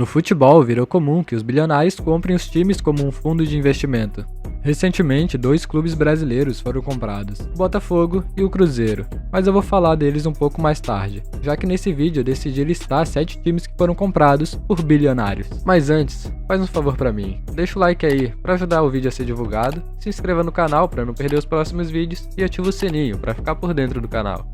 No futebol, virou comum que os bilionários comprem os times como um fundo de investimento. Recentemente, 2 clubes brasileiros foram comprados, o Botafogo e o Cruzeiro, mas eu vou falar deles um pouco mais tarde, já que nesse vídeo eu decidi listar 7 times que foram comprados por bilionários. Mas antes, faz um favor pra mim, deixa o like aí pra ajudar o vídeo a ser divulgado, se inscreva no canal pra não perder os próximos vídeos e ativa o sininho pra ficar por dentro do canal.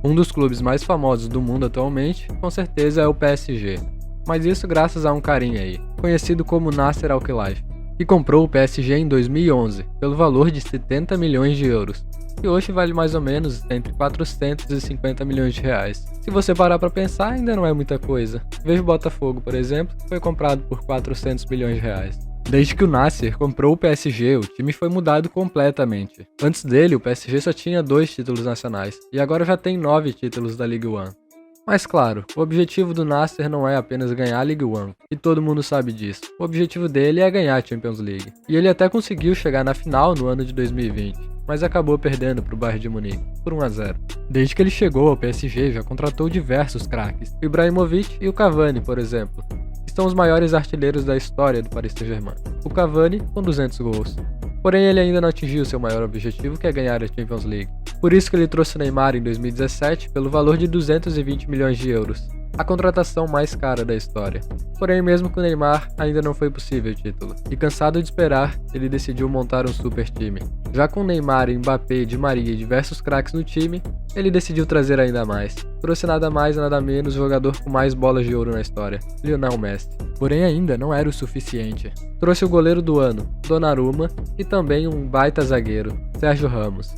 Um dos clubes mais famosos do mundo atualmente, com certeza é o PSG, mas isso graças a um carinha aí, conhecido como Nasser Al-Khelaifi, que comprou o PSG em 2011, pelo valor de 70 milhões de euros, que hoje vale mais ou menos entre 450 milhões de reais. Se você parar pra pensar, ainda não é muita coisa. Veja o Botafogo, por exemplo, que foi comprado por 400 milhões de reais. Desde que o Nasser comprou o PSG, o time foi mudado completamente. Antes dele, o PSG só tinha 2 títulos nacionais, e agora já tem 9 títulos da Ligue 1. Mas claro, o objetivo do Nasser não é apenas ganhar a Ligue 1, e todo mundo sabe disso. O objetivo dele é ganhar a Champions League. E ele até conseguiu chegar na final no ano de 2020, mas acabou perdendo para o Bayern de Munique, por 1-0. Desde que ele chegou ao PSG, já contratou diversos craques, o Ibrahimovic e o Cavani, por exemplo, que são os maiores artilheiros da história do Paris Saint-Germain. O Cavani com 200 gols. Porém, ele ainda não atingiu seu maior objetivo, que é ganhar a Champions League. Por isso que ele trouxe o Neymar em 2017 pelo valor de 220 milhões de euros, a contratação mais cara da história. Porém, mesmo com o Neymar, ainda não foi possível o título, e cansado de esperar, ele decidiu montar um super time. Já com Neymar, Mbappé, Di Maria e diversos craques no time, ele decidiu trazer ainda mais. Trouxe nada mais nada menos o jogador com mais bolas de ouro na história, Lionel Messi. Porém, ainda não era o suficiente. Trouxe o goleiro do ano, Donnarumma, e também um baita zagueiro, Sérgio Ramos.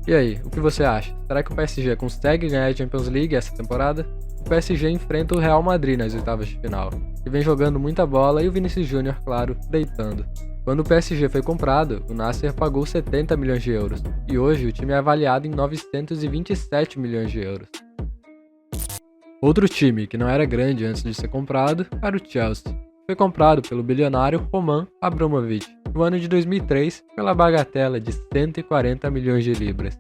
E aí, o que você acha? Será que o PSG consegue ganhar a Champions League essa temporada? O PSG enfrenta o Real Madrid nas oitavas de final, que vem jogando muita bola e o Vinícius Júnior, claro, deitando. Quando o PSG foi comprado, o Nasser pagou 70 milhões de euros, e hoje o time é avaliado em 927 milhões de euros. Outro time que não era grande antes de ser comprado era o Chelsea. Foi comprado pelo bilionário Roman Abramovich no ano de 2003 pela bagatela de 140 milhões de libras.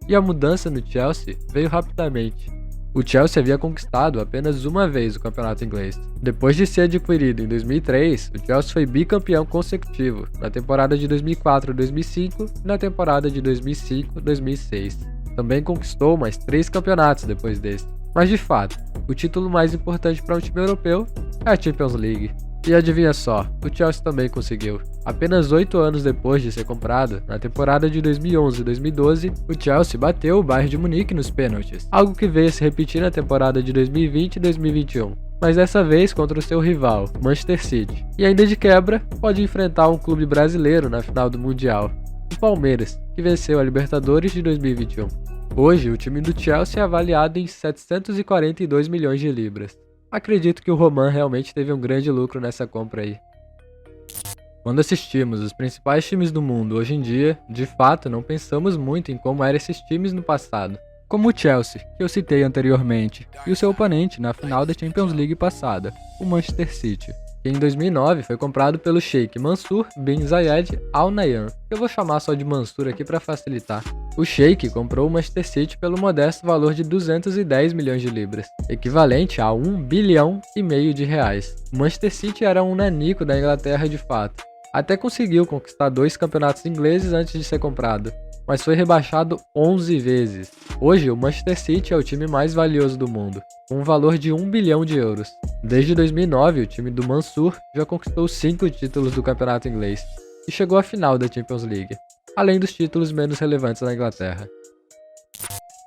E a mudança no Chelsea veio rapidamente. O Chelsea havia conquistado apenas uma vez o campeonato inglês. Depois de ser adquirido em 2003, o Chelsea foi bicampeão consecutivo na temporada de 2004-2005 e na temporada de 2005-2006. Também conquistou mais 3 campeonatos depois desse. Mas de fato, o título mais importante para um time europeu é a Champions League. E adivinha só, o Chelsea também conseguiu. Apenas 8 anos depois de ser comprado, na temporada de 2011-2012, o Chelsea bateu o Bayern de Munique nos pênaltis, algo que veio a se repetir na temporada de 2020 e 2021. Mas dessa vez contra o seu rival, Manchester City. E ainda de quebra, pode enfrentar um clube brasileiro na final do Mundial, o Palmeiras, que venceu a Libertadores de 2021. Hoje, o time do Chelsea é avaliado em 742 milhões de libras. Acredito que o Roman realmente teve um grande lucro nessa compra aí. Quando assistimos os principais times do mundo hoje em dia, de fato não pensamos muito em como eram esses times no passado. Como o Chelsea, que eu citei anteriormente, e o seu oponente na final da Champions League passada, o Manchester City, que em 2009 foi comprado pelo Sheikh Mansour bin Zayed Al Nahyan, que eu vou chamar só de Mansur aqui para facilitar. O Sheikh comprou o Manchester City pelo modesto valor de 210 milhões de libras, equivalente a 1,5 bilhão de reais. O Manchester City era um nanico da Inglaterra de fato. Até conseguiu conquistar 2 campeonatos ingleses antes de ser comprado, mas foi rebaixado 11 vezes. Hoje, o Manchester City é o time mais valioso do mundo, com um valor de 1 bilhão de euros. Desde 2009, o time do Mansur já conquistou 5 títulos do campeonato inglês e chegou à final da Champions League, além dos títulos menos relevantes da Inglaterra.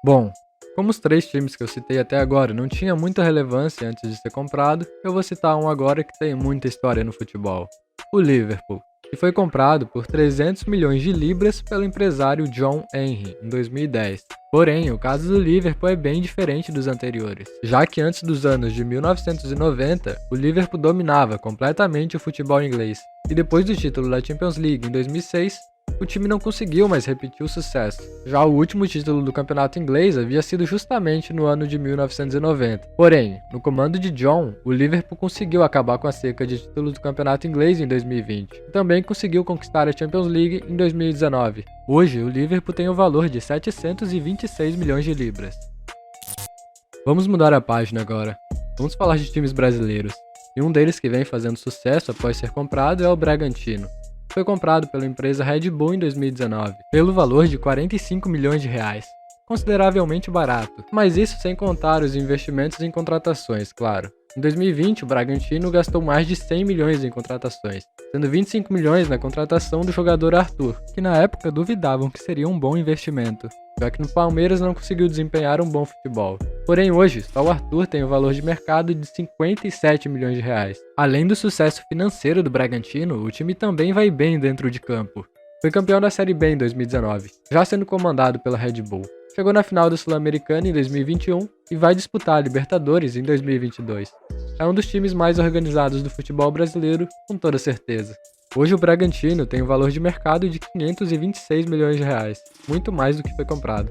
Bom, como os 3 times que eu citei até agora não tinham muita relevância antes de ser comprado, eu vou citar um agora que tem muita história no futebol: o Liverpool, que foi comprado por 300 milhões de libras pelo empresário John Henry em 2010. Porém, o caso do Liverpool é bem diferente dos anteriores, já que antes dos anos de 1990, o Liverpool dominava completamente o futebol inglês, e depois do título da Champions League em 2006, o time não conseguiu mais repetir o sucesso. Já o último título do campeonato inglês havia sido justamente no ano de 1990. Porém, no comando de John, o Liverpool conseguiu acabar com a seca de títulos do campeonato inglês em 2020. E também conseguiu conquistar a Champions League em 2019. Hoje, o Liverpool tem o valor de 726 milhões de libras. Vamos mudar a página agora. Vamos falar de times brasileiros. e um deles que vem fazendo sucesso após ser comprado é o Bragantino. Foi comprado pela empresa Red Bull em 2019, pelo valor de 45 milhões de reais. Consideravelmente barato, mas isso sem contar os investimentos em contratações, claro. Em 2020, o Bragantino gastou mais de 100 milhões em contratações, sendo 25 milhões na contratação do jogador Arthur, que na época duvidavam que seria um bom investimento, já que no Palmeiras não conseguiu desempenhar um bom futebol. Porém hoje, só o Arthur tem o valor de mercado de 57 milhões de reais. Além do sucesso financeiro do Bragantino, o time também vai bem dentro de campo. Foi campeão da Série B em 2019, já sendo comandado pela Red Bull. Chegou na final da Sul-Americana em 2021 e vai disputar a Libertadores em 2022. É um dos times mais organizados do futebol brasileiro, com toda certeza. Hoje o Bragantino tem um valor de mercado de 526 milhões de reais, muito mais do que foi comprado.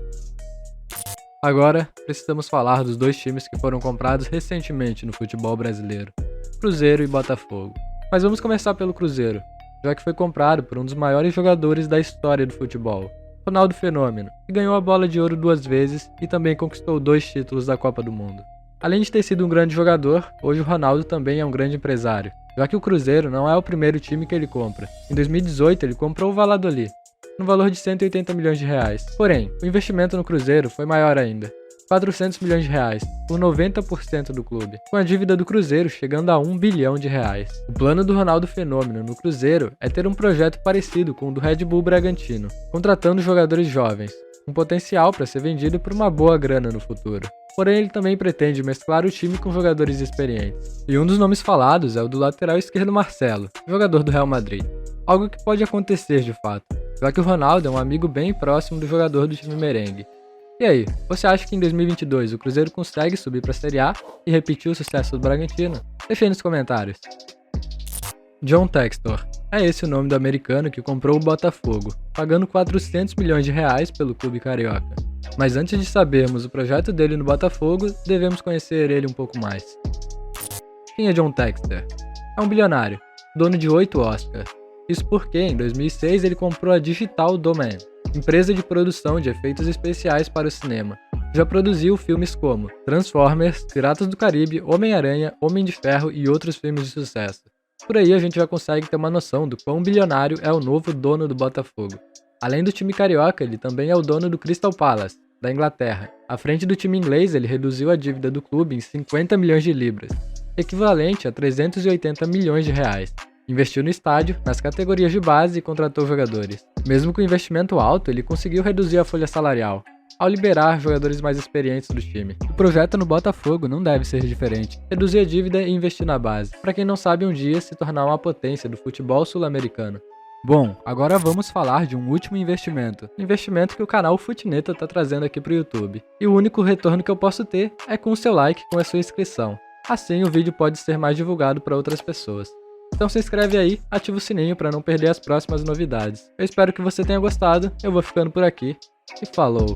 Agora, precisamos falar dos dois times que foram comprados recentemente no futebol brasileiro, Cruzeiro e Botafogo. Mas vamos começar pelo Cruzeiro, já que foi comprado por um dos maiores jogadores da história do futebol, Ronaldo Fenômeno, que ganhou a Bola de Ouro 2 vezes e também conquistou 2 títulos da Copa do Mundo. Além de ter sido um grande jogador, hoje o Ronaldo também é um grande empresário, já que o Cruzeiro não é o primeiro time que ele compra. Em 2018 ele comprou o Valladolid, no valor de 180 milhões de reais. Porém, o investimento no Cruzeiro foi maior ainda, 400 milhões de reais, por 90% do clube, com a dívida do Cruzeiro chegando a 1 bilhão de reais. O plano do Ronaldo Fenômeno no Cruzeiro é ter um projeto parecido com o do Red Bull Bragantino, contratando jogadores jovens, com potencial para ser vendido por uma boa grana no futuro. Porém, ele também pretende mesclar o time com jogadores experientes. E um dos nomes falados é o do lateral esquerdo Marcelo, jogador do Real Madrid. Algo que pode acontecer de fato, já que o Ronaldo é um amigo bem próximo do jogador do time merengue. E aí, você acha que em 2022 o Cruzeiro consegue subir para a Série A e repetir o sucesso do Bragantino? Deixa aí nos comentários. John Textor. É esse o nome do americano que comprou o Botafogo, pagando 400 milhões de reais pelo clube carioca. Mas antes de sabermos o projeto dele no Botafogo, devemos conhecer ele um pouco mais. Quem é John Textor? É um bilionário, dono de 8 Oscars. Isso porque, em 2006, ele comprou a Digital Domain, empresa de produção de efeitos especiais para o cinema. Já produziu filmes como Transformers, Piratas do Caribe, Homem-Aranha, Homem de Ferro e outros filmes de sucesso. Por aí a gente já consegue ter uma noção do quão bilionário é o novo dono do Botafogo. Além do time carioca, ele também é o dono do Crystal Palace, da Inglaterra. À frente do time inglês, ele reduziu a dívida do clube em 50 milhões de libras, equivalente a 380 milhões de reais. Investiu no estádio, nas categorias de base e contratou jogadores. Mesmo com investimento alto, ele conseguiu reduzir a folha salarial, ao liberar jogadores mais experientes do time. O projeto no Botafogo não deve ser diferente, reduzir a dívida e investir na base, para quem não sabe um dia se tornar uma potência do futebol sul-americano. Bom, agora vamos falar de um último investimento que o canal Futineta está trazendo aqui para o YouTube. E o único retorno que eu posso ter é com o seu like e com a sua inscrição. Assim o vídeo pode ser mais divulgado para outras pessoas. Então se inscreve aí, ativa o sininho para não perder as próximas novidades. Eu espero que você tenha gostado, eu vou ficando por aqui e falou!